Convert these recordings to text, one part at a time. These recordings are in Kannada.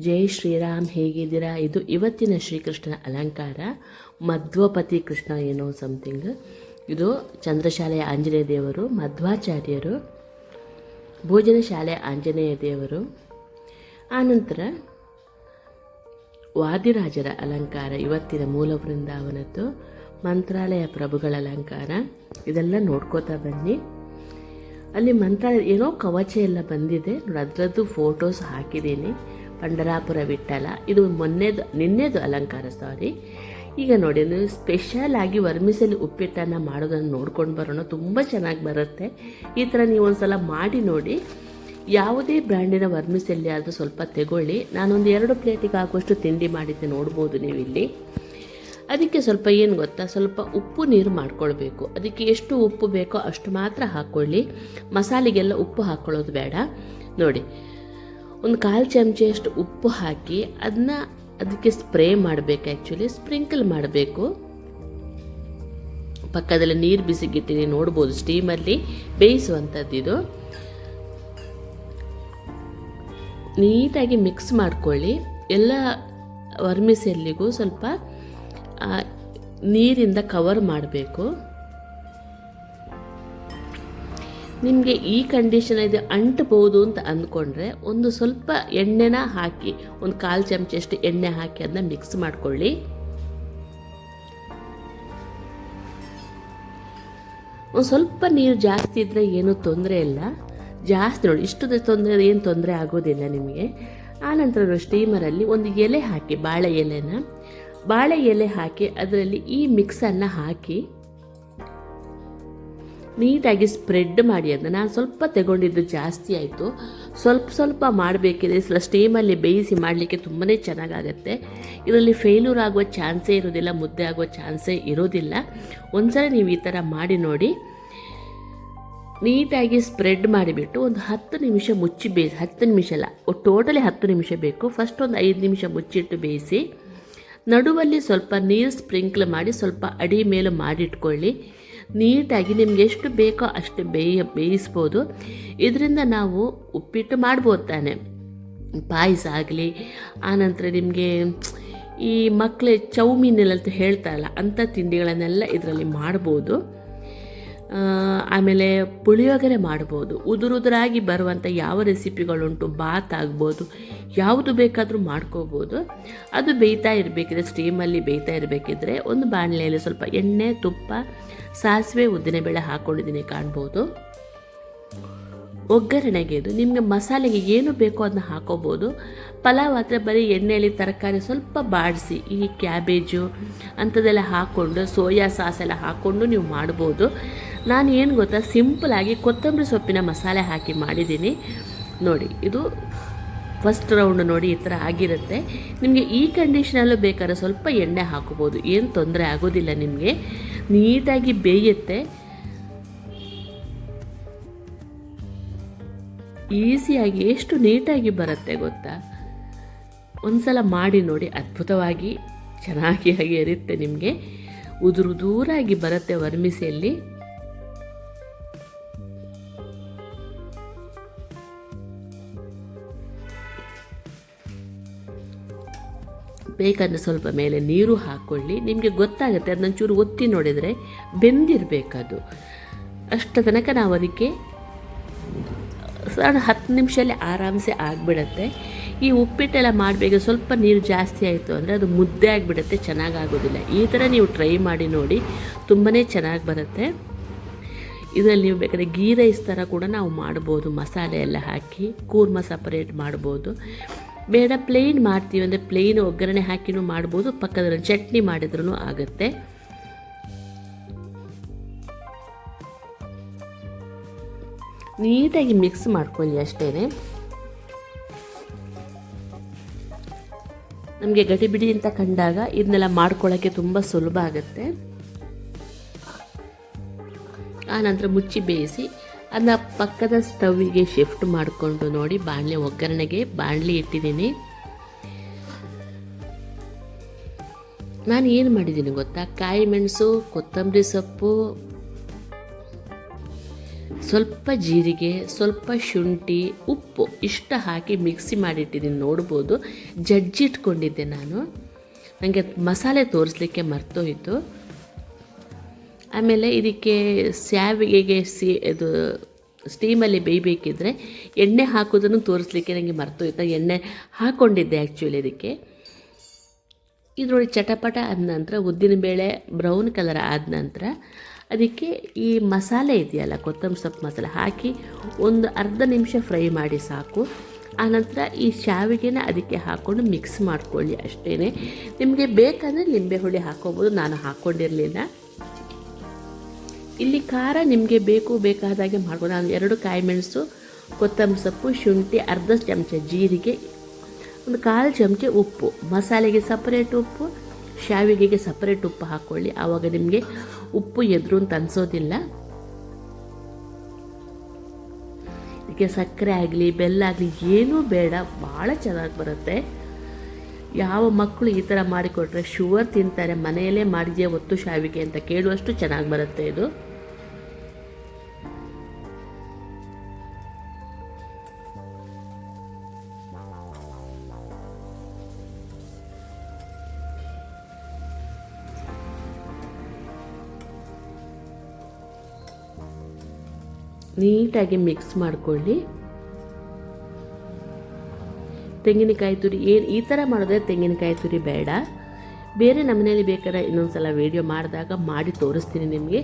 ಜೈ ಶ್ರೀರಾಮ್, ಹೇಗಿದ್ದೀರಾ? ಇದು ಇವತ್ತಿನ ಶ್ರೀಕೃಷ್ಣನ ಅಲಂಕಾರ. ಮಧ್ವಪತಿ ಕೃಷ್ಣ ಏನೋ ಸಮಥಿಂಗ್. ಇದು ಚಂದ್ರಶಾಲೆಯ ಆಂಜನೇಯ ದೇವರು, ಮಧ್ವಾಚಾರ್ಯರು, ಭೋಜನ ಶಾಲೆಯ ಆಂಜನೇಯ ದೇವರು. ಆನಂತರ ವಾದಿರಾಜರ ಅಲಂಕಾರ, ಇವತ್ತಿನ ಮೂಲ ಬೃಂದಾವನದ್ದು, ಮಂತ್ರಾಲಯ ಪ್ರಭುಗಳ ಅಲಂಕಾರ. ಇದೆಲ್ಲ ನೋಡ್ಕೋತಾ ಬನ್ನಿ. ಅಲ್ಲಿ ಮಂತ್ರಾಲಯ ಏನೋ ಕವಚ ಎಲ್ಲ ಬಂದಿದೆ ನೋಡಿ, ಅದರದ್ದು ಫೋಟೋಸ್ ಹಾಕಿದ್ದೀನಿ. ಪಂಡರಾಪುರ ವಿಠಲ, ಇದು ನಿನ್ನೆದು ಅಲಂಕಾರ, ಸಾರಿ. ಈಗ ನೋಡಿ, ನೀವು ಸ್ಪೆಷಲ್ ಆಗಿ ವರ್ಮಿಸಲ್ಲಿ ಉಪ್ಪಿಟ್ಟನ್ನು ಮಾಡೋದನ್ನು ನೋಡ್ಕೊಂಡು ಬರೋಣ. ತುಂಬ ಚೆನ್ನಾಗಿ ಬರುತ್ತೆ. ಈ ಥರ ನೀವು ಒಂದು ಸಲ ಮಾಡಿ ನೋಡಿ. ಯಾವುದೇ ಬ್ರ್ಯಾಂಡಿನ ವರ್ಮಿಸಲ್ಲಿ ಆದರೂ ಸ್ವಲ್ಪ ತೆಗೊಳ್ಳಿ. ನಾನೊಂದು 2 ಪ್ಲೇಟಿಗೆ ಆಗುವಷ್ಟು ತಿಂಡಿ ಮಾಡಿದ್ದೆ, ನೋಡ್ಬೋದು ನೀವು ಇಲ್ಲಿ. ಅದಕ್ಕೆ ಸ್ವಲ್ಪ ಏನು ಗೊತ್ತಾ, ಸ್ವಲ್ಪ ಉಪ್ಪು ನೀರು ಮಾಡ್ಕೊಳ್ಬೇಕು. ಅದಕ್ಕೆ ಎಷ್ಟು ಉಪ್ಪು ಬೇಕೋ ಅಷ್ಟು ಮಾತ್ರ ಹಾಕ್ಕೊಳ್ಳಿ. ಮಸಾಲೆಗೆಲ್ಲ ಉಪ್ಪು ಹಾಕ್ಕೊಳ್ಳೋದು ಬೇಡ. ನೋಡಿ, ಒಂದು 1/4 ಚಮಚೆಯಷ್ಟು ಉಪ್ಪು ಹಾಕಿ ಅದಕ್ಕೆ ಸ್ಪ್ರೇ ಮಾಡಬೇಕು. ಆ್ಯಕ್ಚುಲಿ ಸ್ಪ್ರಿಂಕಲ್ ಮಾಡಬೇಕು. ಪಕ್ಕದಲ್ಲಿ ನೀರು ಬಿಸಿಗಿಟ್ಟಿನಿ, ನೋಡ್ಬೋದು. ಸ್ಟೀಮಲ್ಲಿ ಬೇಯಿಸುವಂಥದ್ದು ಇದು. ನೀಟಾಗಿ ಮಿಕ್ಸ್ ಮಾಡ್ಕೊಳ್ಳಿ. ಎಲ್ಲ ವರ್ಮಿಸೆಲ್ಲಿಗೂ ಸ್ವಲ್ಪ ನೀರಿಂದ ಕವರ್ ಮಾಡಬೇಕು. ನಿಮಗೆ ಈ ಕಂಡೀಷನ್ ಇದು ಅಂಟಬಹುದು ಅಂತ ಅಂದ್ಕೊಂಡ್ರೆ ಒಂದು ಸ್ವಲ್ಪ ಎಣ್ಣೆನ ಹಾಕಿ, ಒಂದು 1/4 ಚಮಚೆಯಷ್ಟು ಎಣ್ಣೆ ಹಾಕಿ ಅದನ್ನ ಮಿಕ್ಸ್ ಮಾಡ್ಕೊಳ್ಳಿ. ಒಂದು ಸ್ವಲ್ಪ ನೀರು ಜಾಸ್ತಿ ಇದ್ದರೆ ಏನೂ ತೊಂದರೆ ಇಲ್ಲ. ಜಾಸ್ತಿ ನೋಡಿ, ಇಷ್ಟು ಏನು ತೊಂದರೆ ಆಗೋದಿಲ್ಲ ನಿಮಗೆ. ಆನಂತರ ಸ್ಟೀಮರಲ್ಲಿ ಒಂದು ಎಲೆ ಹಾಕಿ, ಬಾಳೆ ಎಲೆ ಹಾಕಿ ಅದರಲ್ಲಿ ಈ ಮಿಕ್ಸನ್ನು ಹಾಕಿ ನೀಟಾಗಿ ಸ್ಪ್ರೆಡ್ ಮಾಡಿ. ಅದನ್ನು ನಾನು ಸ್ವಲ್ಪ ತಗೊಂಡಿದ್ದು ಜಾಸ್ತಿ ಆಯಿತು. ಸ್ವಲ್ಪ ಮಾಡಬೇಕಿದೆ. ಸ್ಟೀಮಲ್ಲಿ ಬೇಯಿಸಿ ಮಾಡಲಿಕ್ಕೆ ತುಂಬಾ ಚೆನ್ನಾಗಾಗತ್ತೆ. ಇದರಲ್ಲಿ ಫೇಲ್ಯೂರ್ ಆಗುವ ಚಾನ್ಸೇ ಇರೋದಿಲ್ಲ, ಮುದ್ದೆ ಆಗುವ ಚಾನ್ಸೇ ಇರೋದಿಲ್ಲ. ಒಂದ್ಸಲ ನೀವು ಈ ಥರ ಮಾಡಿ ನೋಡಿ. ನೀಟಾಗಿ ಸ್ಪ್ರೆಡ್ ಮಾಡಿಬಿಟ್ಟು ಒಂದು 10 ನಿಮಿಷ ಮುಚ್ಚಿ ಬೇಯಿಸಿ. 10 ನಿಮಿಷ ಅಲ್ಲ, ಟೋಟಲಿ 10 ನಿಮಿಷ ಬೇಕು. ಫಸ್ಟ್ ಒಂದು 5 ನಿಮಿಷ ಮುಚ್ಚಿಟ್ಟು ಬೇಯಿಸಿ. ನಡುವಲ್ಲಿ ಸ್ವಲ್ಪ ನೀರು ಸ್ಪ್ರಿಂಕ್ಲ್ ಮಾಡಿ ಸ್ವಲ್ಪ ಅಡಿ ಮೇಲೆ ಮಾಡಿಟ್ಕೊಳ್ಳಿ. ನೀಟಾಗಿ ನಿಮ್ಗೆ ಎಷ್ಟು ಬೇಕೋ ಅಷ್ಟು ಬೇಯಿಸ್ಬೋದು. ಇದರಿಂದ ನಾವು ಉಪ್ಪಿಟ್ಟು ಮಾಡ್ಬೋದು ತಾನೆ, ಪಾಯಸ ಆಗಲಿ. ಆನಂತರ ನಿಮಗೆ ಈ ಮಕ್ಕಳು ಚೌಮೀನೆಲ್ಲ ಹೇಳ್ತಾರಲ್ಲ, ಅಂಥ ತಿಂಡಿಗಳನ್ನೆಲ್ಲ ಇದರಲ್ಲಿ ಮಾಡ್ಬೋದು. ಆಮೇಲೆ ಪುಳಿಯೋಗರೆ ಮಾಡ್ಬೋದು. ಉದುರಾಗಿ ಬರುವಂಥ ಯಾವ ರೆಸಿಪಿಗಳುಂಟು, ಬಾತ್ ಆಗ್ಬೋದು, ಯಾವುದು ಬೇಕಾದರೂ ಮಾಡ್ಕೋಬೋದು. ಅದು ಬೇಯ್ತಾ ಇರಬೇಕಿದ್ರೆ, ಸ್ಟೀಮಲ್ಲಿ ಬೇಯ್ತಾ ಇರಬೇಕಿದ್ರೆ ಒಂದು ಬಾಣಲೆಯಲ್ಲಿ ಸ್ವಲ್ಪ ಎಣ್ಣೆ, ತುಪ್ಪ, ಸಾಸಿವೆ, ಉದ್ದಿನಬೇಳೆ ಹಾಕ್ಕೊಂಡಿದ್ದೀನಿ, ಕಾಣ್ಬೋದು. ಒಗ್ಗರಣೆಗೆ ಇದು ನಿಮಗೆ ಮಸಾಲೆಗೆ ಏನು ಬೇಕೋ ಅದನ್ನ ಹಾಕೋಬೋದು. ಪಲಾವ್ ಆದರೆ ಬರೀ ಎಣ್ಣೆಯಲ್ಲಿ ತರಕಾರಿ ಸ್ವಲ್ಪ ಬಾಡಿಸಿ, ಈ ಕ್ಯಾಬೇಜು ಅಂಥದ್ದೆಲ್ಲ ಹಾಕ್ಕೊಂಡು, ಸೋಯಾ ಸಾಸ್ ಎಲ್ಲ ಹಾಕ್ಕೊಂಡು ನೀವು ಮಾಡ್ಬೋದು. ನಾನು ಏನು ಗೊತ್ತಾ, ಸಿಂಪಲಾಗಿ ಕೊತ್ತಂಬರಿ ಸೊಪ್ಪಿನ ಮಸಾಲೆ ಹಾಕಿ ಮಾಡಿದ್ದೀನಿ ನೋಡಿ. ಇದು ಫಸ್ಟ್ ರೌಂಡ್ ನೋಡಿ, ಈ ಥರ ಆಗಿರುತ್ತೆ. ನಿಮಗೆ ಈ ಕಂಡೀಷನಲ್ಲೂ ಬೇಕಾದ್ರೆ ಸ್ವಲ್ಪ ಎಣ್ಣೆ ಹಾಕೋಬೋದು, ಏನು ತೊಂದರೆ ಆಗೋದಿಲ್ಲ. ನಿಮಗೆ ನೀಟಾಗಿ ಬೇಯುತ್ತೆ, ಈಸಿಯಾಗಿ ಎಷ್ಟು ನೀಟಾಗಿ ಬರುತ್ತೆ ಗೊತ್ತಾ. ಒಂದ್ಸಲ ಮಾಡಿ ನೋಡಿ, ಅದ್ಭುತವಾಗಿ ಚೆನ್ನಾಗಿ ಇರುತ್ತೆ. ನಿಮಗೆ ಉದುರಾಗಿ ಬರುತ್ತೆ ವರ್ಮಿಸೆಯಲ್ಲಿ. ಬೇಕಂದರೆ ಸ್ವಲ್ಪ ಮೇಲೆ ನೀರು ಹಾಕ್ಕೊಳ್ಳಿ. ನಿಮಗೆ ಗೊತ್ತಾಗುತ್ತೆ, ಅದನ್ನೊಂಚೂರು ಒತ್ತಿ ನೋಡಿದರೆ ಬೆಂದಿರಬೇಕದು. ಅಷ್ಟು ತನಕ ನಾವು ಅದಕ್ಕೆ 10 ನಿಮಿಷದಲ್ಲಿ ಆರಾಮ್ಸೆ ಆಗಿಬಿಡತ್ತೆ. ಈ ಉಪ್ಪಿಟ್ಟೆಲ್ಲ ಮಾಡಬೇಕು, ಸ್ವಲ್ಪ ನೀರು ಜಾಸ್ತಿ ಆಯಿತು ಅಂದರೆ ಅದು ಮುದ್ದೆ ಆಗಿಬಿಡುತ್ತೆ, ಚೆನ್ನಾಗಾಗೋದಿಲ್ಲ. ಈ ಥರ ನೀವು ಟ್ರೈ ಮಾಡಿ ನೋಡಿ, ತುಂಬಾ ಚೆನ್ನಾಗಿ ಬರುತ್ತೆ. ಇದರಲ್ಲಿ ನೀವು ಬೇಕಾದರೆ ಗೀ ರೈಸ್ ಥರ ಕೂಡ ನಾವು ಮಾಡ್ಬೋದು. ಮಸಾಲೆ ಎಲ್ಲ ಹಾಕಿ ಕೂರ್ಮ ಸಪರೇಟ್ ಮಾಡ್ಬೋದು. ಬೇಡ ಪ್ಲೇನ್ ಮಾಡ್ತೀವಿ ಅಂದರೆ ಪ್ಲೇನ್ ಒಗ್ಗರಣೆ ಹಾಕಿನೂ ಮಾಡ್ಬೋದು. ಪಕ್ಕದಲ್ಲಿ ಚಟ್ನಿ ಮಾಡಿದ್ರೂ ಆಗುತ್ತೆ. ನೀಟಾಗಿ ಮಿಕ್ಸ್ ಮಾಡ್ಕೊಳ್ಳಿ ಅಷ್ಟೇ. ನಮಗೆ ಗಡಿಬಿಡಿ ಅಂತ ಕಂಡಾಗ ಇದನ್ನೆಲ್ಲ ಮಾಡ್ಕೊಳ್ಳೋಕ್ಕೆ ತುಂಬ ಸುಲಭ ಆಗುತ್ತೆ. ಆನಂತರ ಮುಚ್ಚಿ ಬೇಯಿಸಿ ಅದನ್ನ ಪಕ್ಕದ ಸ್ಟವ್ವಿಗೆ ಶಿಫ್ಟ್ ಮಾಡಿಕೊಂಡು ನೋಡಿ, ಒಗ್ಗರಣೆಗೆ ಬಾಣಲಿ ಇಟ್ಟಿದ್ದೀನಿ. ನಾನು ಏನು ಮಾಡಿದ್ದೀನಿ ಗೊತ್ತಾ, ಕಾಯಿ ಮೆಣಸು, ಕೊತ್ತಂಬರಿ ಸೊಪ್ಪು, ಸ್ವಲ್ಪ ಜೀರಿಗೆ, ಸ್ವಲ್ಪ ಶುಂಠಿ, ಉಪ್ಪು ಇಷ್ಟ ಹಾಕಿ ಮಿಕ್ಸಿ ಮಾಡಿಟ್ಟಿದ್ದೀನಿ. ನೋಡ್ಬೋದು, ಜಜ್ಜಿಟ್ಕೊಂಡಿದ್ದೆ ನಾನು. ನನಗೆ ಮಸಾಲೆ ತೋರಿಸ್ಲಿಕ್ಕೆ ಮರ್ತೋಯಿತು. ಆಮೇಲೆ ಇದಕ್ಕೆ ಸ್ಯಾವಿಗೆಗೆ ಇದು ಸ್ಟೀಮಲ್ಲಿ ಬೇಯಬೇಕಿದ್ರೆ ಎಣ್ಣೆ ಹಾಕೋದನ್ನು ತೋರಿಸ್ಲಿಕ್ಕೆ ನನಗೆ ಮರ್ತೋಯ್ತು. ಎಣ್ಣೆ ಹಾಕ್ಕೊಂಡಿದ್ದೆ ಆ್ಯಕ್ಚುಲಿ ಇದಕ್ಕೆ. ಇದರೊಳಗೆ ಚಟಪಟ ಆದ ನಂತರ ಉದ್ದಿನಬೇಳೆ ಬ್ರೌನ್ ಕಲರ್ ಆದ ನಂತರ ಅದಕ್ಕೆ ಈ ಮಸಾಲೆ ಇದೆಯಲ್ಲ, ಕೊತ್ತಂಬರಿ ಸೊಪ್ಪು ಮಸಾಲೆ ಹಾಕಿ ಒಂದು ಅರ್ಧ ನಿಮಿಷ ಫ್ರೈ ಮಾಡಿ ಸಾಕು. ಆನಂತರ ಈ ಶಾವಿಗೆನ ಅದಕ್ಕೆ ಹಾಕ್ಕೊಂಡು ಮಿಕ್ಸ್ ಮಾಡ್ಕೊಳ್ಳಿ ಅಷ್ಟೇ. ನಿಮಗೆ ಬೇಕಂದರೆ ಲಿಂಬೆ ಹುಳಿ ಹಾಕ್ಕೋಬೋದು, ನಾನು ಹಾಕ್ಕೊಂಡಿರಲಿಲ್ಲ. ಇಲ್ಲಿ ಖಾರ ನಿಮಗೆ ಬೇಕಾದಾಗೆ ಮಾಡ್ಕೊಂಡು, ನಾನು 2 ಕಾಯಿ ಮೆಣಸು, ಕೊತ್ತಂಬರಿ ಸೊಪ್ಪು, ಶುಂಠಿ, ಅರ್ಧ ಚಮಚ ಜೀರಿಗೆ, ಒಂದು 1/4 ಚಮಚ ಉಪ್ಪು, ಮಸಾಲೆಗೆ ಸಪ್ರೇಟ್ ಉಪ್ಪು, ಶಾವಿಗೆಗೆ ಸಪ್ರೇಟ್ ಉಪ್ಪು ಹಾಕ್ಕೊಳ್ಳಿ. ಆವಾಗ ನಿಮಗೆ ಉಪ್ಪು ಎದುರು ಅಂತ ಅನಿಸೋದಿಲ್ಲ. ಇದಕ್ಕೆ ಸಕ್ಕರೆ ಆಗಲಿ ಬೆಲ್ಲ ಆಗಲಿ ಏನೂ ಬೇಡ, ಭಾಳ ಚೆನ್ನಾಗಿ ಬರುತ್ತೆ. ಯಾವ ಮಕ್ಕಳು ಈ ಥರ ಮಾಡಿಕೊಟ್ರೆ ಶುಗರ್ ತಿಂತಾರೆ. ಮನೆಯಲ್ಲೇ ಮಾಡಿದೆಯಾ ಒತ್ತು ಶಾವಿಗೆ ಅಂತ ಕೇಳುವಷ್ಟು ಚೆನ್ನಾಗಿ ಬರುತ್ತೆ ಇದು. ನೀಟಾಗಿ ಮಿಕ್ಸ್ ಮಾಡ್ಕೊಳ್ಳಿ. ತೆಂಗಿನಕಾಯಿ ತುರಿ ಈ ಥರ ಮಾಡಿದ್ರೆ ತೆಂಗಿನಕಾಯಿ ತುರಿ ಬೇಡ. ಬೇರೆ ನಮ್ಮನೇಲಿ ಬೇಕಾದ್ರೆ ಇನ್ನೊಂದ್ಸಲ ವೀಡಿಯೋ ಮಾಡಿದಾಗ ಮಾಡಿ ತೋರಿಸ್ತೀನಿ ನಿಮಗೆ.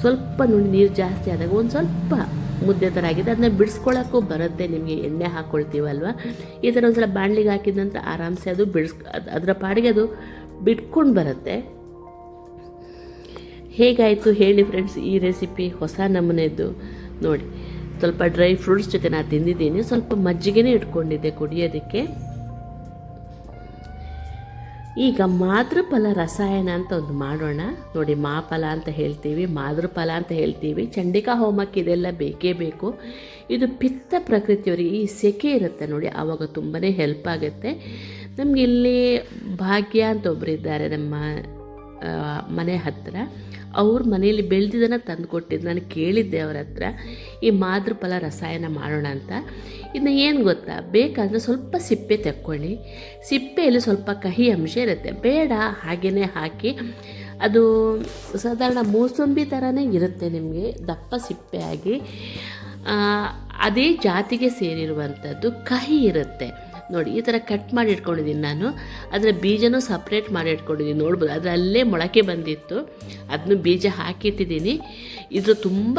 ಸ್ವಲ್ಪ ನೀರು ಜಾಸ್ತಿ ಆದಾಗ ಒಂದು ಸ್ವಲ್ಪ ಮುದ್ದೆ ಥರ ಆಗಿದೆ, ಅದನ್ನ ಬಿಡಿಸ್ಕೊಳ್ಳೋಕ್ಕೂ ಬರುತ್ತೆ ನಿಮಗೆ. ಎಣ್ಣೆ ಹಾಕ್ಕೊಳ್ತೀವಲ್ವ, ಈ ಥರ ಒಂದ್ಸಲ ಬಾಣಲಿಗೆ ಹಾಕಿದಂತ ಆರಾಮ್ಸೆ ಅದು ಅದರ ಪಾಡಿಗೆ ಅದು ಬಿಟ್ಕೊಂಡು ಬರುತ್ತೆ. ಹೇಗಾಯಿತು ಹೇಳಿ ಫ್ರೆಂಡ್ಸ್ ಈ ರೆಸಿಪಿ, ಹೊಸ ನಮೂನೆದ್ದು ನೋಡಿ. ಸ್ವಲ್ಪ ಡ್ರೈ ಫ್ರೂಟ್ಸ್ ಜೊತೆ ನಾನು ತಿಂದಿದ್ದೀನಿ, ಸ್ವಲ್ಪ ಮಜ್ಜಿಗೆನೇ ಇಟ್ಕೊಂಡಿದ್ದೆ ಕುಡಿಯೋದಕ್ಕೆ. ಈಗ ಮಾತೃಫಲ ರಸಾಯನ ಅಂತ ಒಂದು ಮಾಡೋಣ ನೋಡಿ. ಮಾಫಲ ಅಂತ ಹೇಳ್ತೀವಿ, ಮಾತೃಫಲ ಅಂತ ಹೇಳ್ತೀವಿ. ಚಂಡಿಕಾ ಹೋಮಕ್ಕೆ ಇದೆಲ್ಲ ಬೇಕೇ ಬೇಕು. ಇದು ಪಿತ್ತ ಪ್ರಕೃತಿಯವರಿಗೆ ಈ ಸೆಕೆ ಇರುತ್ತೆ ನೋಡಿ, ಆವಾಗ ತುಂಬಾ ಹೆಲ್ಪ್ ಆಗುತ್ತೆ ನಮಗೆ. ಇಲ್ಲಿ ಭಾಗ್ಯ ಅಂತ ಒಬ್ಬರಿದ್ದಾರೆ ನಮ್ಮ ಮನೆ ಹತ್ತಿರ, ಅವ್ರ ಮನೆಯಲ್ಲಿ ಬೆಳೆದಿದ್ದನ್ನು ತಂದು ಕೊಟ್ಟಿದ್ದು. ನಾನು ಕೇಳಿದ್ದೆ ಅವ್ರ ಹತ್ರ ಈ ಮಾತೃಫಲ ರಸಾಯನ ಮಾಡೋಣ ಅಂತ. ಇನ್ನು ಏನು ಗೊತ್ತಾ, ಬೇಕಂದರೆ ಸ್ವಲ್ಪ ಸಿಪ್ಪೆ ತೆಕ್ಕೊಳ್ಳಿ. ಸಿಪ್ಪೆಯಲ್ಲಿ ಸ್ವಲ್ಪ ಕಹಿ ಅಂಶ ಇರುತ್ತೆ, ಬೇಡ ಹಾಗೇ ಹಾಕಿ. ಅದು ಸಾಧಾರಣ ಮೂಸಂಬಿ ಥರನೇ ಇರುತ್ತೆ ನಿಮಗೆ, ದಪ್ಪ ಸಿಪ್ಪೆ ಆಗಿ. ಅದೇ ಜಾತಿಗೆ ಸೇರಿರುವಂಥದ್ದು, ಕಹಿ ಇರುತ್ತೆ ನೋಡಿ. ಈ ಥರ ಕಟ್ ಮಾಡಿ ಇಟ್ಕೊಂಡಿದ್ದೀನಿ ನಾನು. ಅದರ ಬೀಜನೂ ಸಪ್ರೇಟ್ ಮಾಡಿ ಇಟ್ಕೊಂಡಿದ್ದೀನಿ, ನೋಡ್ಬೋದು. ಅದು ಅಲ್ಲೇ ಮೊಳಕೆ ಬಂದಿತ್ತು, ಅದನ್ನು ಬೀಜ ಹಾಕಿಟ್ಟಿದ್ದೀನಿ. ಇದು ತುಂಬ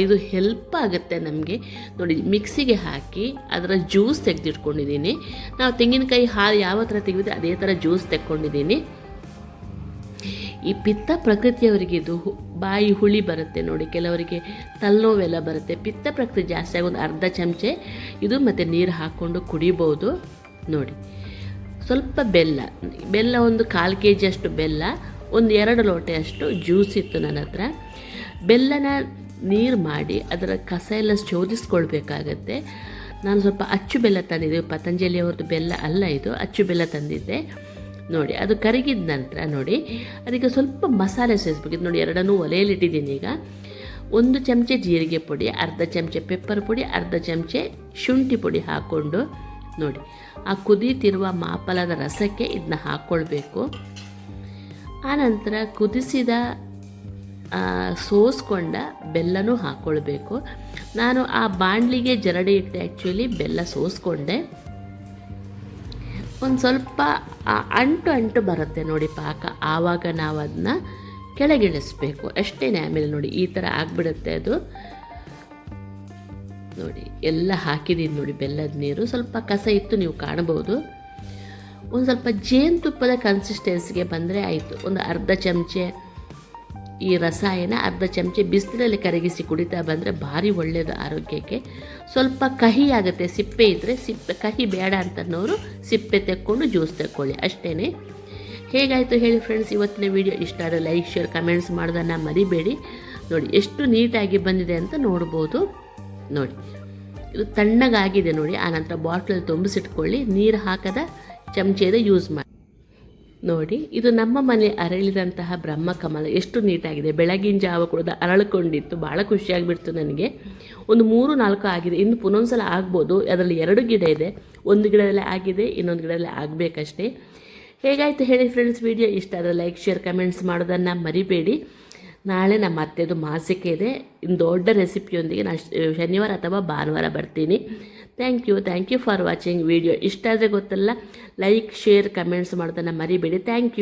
ಇದು ಹೆಲ್ಪ್ ಆಗುತ್ತೆ ನಮಗೆ ನೋಡಿ. ಮಿಕ್ಸಿಗೆ ಹಾಕಿ ಅದರ ಜ್ಯೂಸ್ ತೆಗೆದಿಟ್ಕೊಂಡಿದ್ದೀನಿ. ನಾವು ತೆಂಗಿನಕಾಯಿ ಹಾಲು ಯಾವ ಥರ ತೆಗೆದಿದೆ ಅದೇ ಥರ ಜ್ಯೂಸ್ ತೆಕ್ಕೊಂಡಿದ್ದೀನಿ. ಈ ಪಿತ್ತ ಪ್ರಕೃತಿಯವರಿಗೆ ಇದು ಬಾಯಿ ಹುಳಿ ಬರುತ್ತೆ ನೋಡಿ, ಕೆಲವರಿಗೆ ತಲೆನೋವೆಲ್ಲ ಬರುತ್ತೆ. ಪಿತ್ತ ಪ್ರಕೃತಿ ಜಾಸ್ತಿ ಆಗಿ ಒಂದು ಅರ್ಧ ಚಮಚೆ ಇದು ಮತ್ತು ನೀರು ಹಾಕ್ಕೊಂಡು ಕುಡಿಬೋದು ನೋಡಿ. ಸ್ವಲ್ಪ ಬೆಲ್ಲ ಒಂದು 1/4 kg ಅಷ್ಟು ಬೆಲ್ಲ, ಒಂದು 2 ಲೋಟೆಯಷ್ಟು ಜ್ಯೂಸ್ ಇತ್ತು ನನ್ನ ಹತ್ರ. ಬೆಲ್ಲನ ನೀರು ಮಾಡಿ ಅದರ ಕಸ ಎಲ್ಲ ಶೋಧಿಸ್ಕೊಳ್ಬೇಕಾಗತ್ತೆ. ನಾನು ಸ್ವಲ್ಪ ಅಚ್ಚು ಬೆಲ್ಲ ತಂದಿದ್ದೆ, ಪತಂಜಲಿ ಅವ್ರದ್ದು ಬೆಲ್ಲ ಅಲ್ಲ ಇದು, ಅಚ್ಚು ಬೆಲ್ಲ ತಂದಿದ್ದೆ ನೋಡಿ. ಅದು ಕರಗಿದ ನಂತರ ನೋಡಿ ಅದಕ್ಕೆ ಸ್ವಲ್ಪ ಮಸಾಲೆ ಸೇರಿಸ್ಬೇಕಿತ್ತು ನೋಡಿ. 2 ಒಲೆಯಲ್ಲಿ ಇಟ್ಟಿದ್ದೀನಿ ಈಗ. 1 ಚಮಚೆ ಜೀರಿಗೆ ಪುಡಿ, ಅರ್ಧ ಚಮಚೆ ಪೆಪ್ಪರ್ ಪುಡಿ, ಅರ್ಧ ಚಮಚೆ ಶುಂಠಿ ಪುಡಿ ಹಾಕ್ಕೊಂಡು ನೋಡಿ ಆ ಕುದೀತಿರುವ ಮಾಫಲದ ರಸಕ್ಕೆ ಇದನ್ನ ಹಾಕ್ಕೊಳ್ಬೇಕು. ಆನಂತರ ಕುದಿಸಿದ ಸೋಸ್ಕೊಂಡ ಬೆಲ್ಲನೂ ಹಾಕ್ಕೊಳ್ಬೇಕು. ನಾನು ಆ ಬಾಣಲಿಗೆ ಜರಡಿ ಇಟ್ಟೆ ಆ್ಯಕ್ಚುಲಿ ಬೆಲ್ಲ ಸೋಸ್ಕೊಂಡೆ. ಒಂದು ಸ್ವಲ್ಪ ಅಂಟು ಬರುತ್ತೆ ನೋಡಿ ಪಾಕ, ಆವಾಗ ನಾವು ಅದನ್ನ ಕೆಳಗಿಳಿಸ್ಬೇಕು ಅಷ್ಟೇ. ಆಮೇಲೆ ನೋಡಿ ಈ ಥರ ಆಗಿಬಿಡುತ್ತೆ ಅದು ನೋಡಿ. ಎಲ್ಲ ಹಾಕಿದ್ದೀನಿ ನೋಡಿ ಬೆಲ್ಲದ ನೀರು. ಸ್ವಲ್ಪ ಕಸ ಇತ್ತು ನೀವು ಕಾಣಬಹುದು. ಒಂದು ಸ್ವಲ್ಪ ಜೇನುತುಪ್ಪದ ಕನ್ಸಿಸ್ಟೆನ್ಸಿಗೆ ಬಂದರೆ ಆಯಿತು. ಒಂದು ಅರ್ಧ ಚಮಚೆ ಈ ರಸಾಯನ, ಅರ್ಧ ಚಮಚೆ ಬಿಸಿಲಲ್ಲಿ ಕರಗಿಸಿ ಕುಡಿತಾ ಬಂದರೆ ಭಾರಿ ಒಳ್ಳೆಯದು ಆರೋಗ್ಯಕ್ಕೆ. ಸ್ವಲ್ಪ ಕಹಿ ಆಗುತ್ತೆ, ಸಿಪ್ಪೆ ಇದ್ದರೆ ಕಹಿ ಬೇಡ ಅಂತನ್ನೋರು ಸಿಪ್ಪೆ ತೆಕ್ಕೊಂಡು ಜ್ಯೂಸ್ ತೆಕ್ಕೊಳ್ಳಿ ಅಷ್ಟೇ. ಹೇಗಾಯಿತು ಹೇಳಿ ಫ್ರೆಂಡ್ಸ್ ಇವತ್ತಿನ ವಿಡಿಯೋ. ಇಷ್ಟ ಆದರೆ ಲೈಕ್ ಶೇರ್ ಕಮೆಂಟ್ಸ್ ಮಾಡೋದನ್ನು ಮರಿಬೇಡಿ ನೋಡಿ. ಎಷ್ಟು ನೀಟಾಗಿ ಬಂದಿದೆ ಅಂತ ನೋಡ್ಬೋದು ನೋಡಿ. ಇದು ತಣ್ಣಗಾಗಿದೆ ನೋಡಿ. ಆನಂತರ ಬಾಟ್ಲಲ್ಲಿ ತುಂಬಿಸಿಟ್ಕೊಳ್ಳಿ, ನೀರು ಹಾಕದ ಚಮಚೆದ ಯೂಸ್ ಮಾಡಿ. ನೋಡಿ, ಇದು ನಮ್ಮ ಮನೆ ಅರಳಿದಂತಹ ಬ್ರಹ್ಮಕಮಲ ಎಷ್ಟು ನೀಟಾಗಿದೆ. ಬೆಳಗಿನ ಜಾವ ಕೂಡ ಅರಳಿಕೊಂಡಿತ್ತು, ಭಾಳ ಖುಷಿಯಾಗಿಬಿಡ್ತು ನನಗೆ. ಒಂದು 3-4 ಆಗಿದೆ, ಇನ್ನು ಪುನೊಂದ್ಸಲ ಆಗ್ಬೋದು. ಅದರಲ್ಲಿ 2 ಗಿಡ ಇದೆ, ಒಂದು ಗಿಡದಲ್ಲೇ ಆಗಿದೆ, ಇನ್ನೊಂದು ಗಿಡದಲ್ಲೇ ಆಗಬೇಕಷ್ಟೇ. ಹೇಗಾಯಿತು ಹೇಳಿ ಫ್ರೆಂಡ್ಸ್ ವಿಡಿಯೋ. ಇಷ್ಟ ಆದರೆ ಲೈಕ್ ಶೇರ್ ಕಮೆಂಟ್ಸ್ ಮಾಡೋದನ್ನು ಮರಿಬೇಡಿ. ನಾಳೆ ನಮ್ಮ ಅತ್ತೆದು ಮಾಸಿಕ ಇದೆ. ಇನ್ನು ದೊಡ್ಡ ರೆಸಿಪಿಯೊಂದಿಗೆ ನಾನು ಶನಿವಾರ ಅಥವಾ ಭಾನುವಾರ ಬರ್ತೀನಿ. Thank you for watching video. ಇಷ್ಟ ಆದರೆ ಗೊತ್ತಲ್ಲ, ಲೈಕ್ ಶೇರ್ ಕಮೆಂಟ್ಸ್ ಮಾಡೋದನ್ನು ಮರಿಬೇಡಿ. Thank you.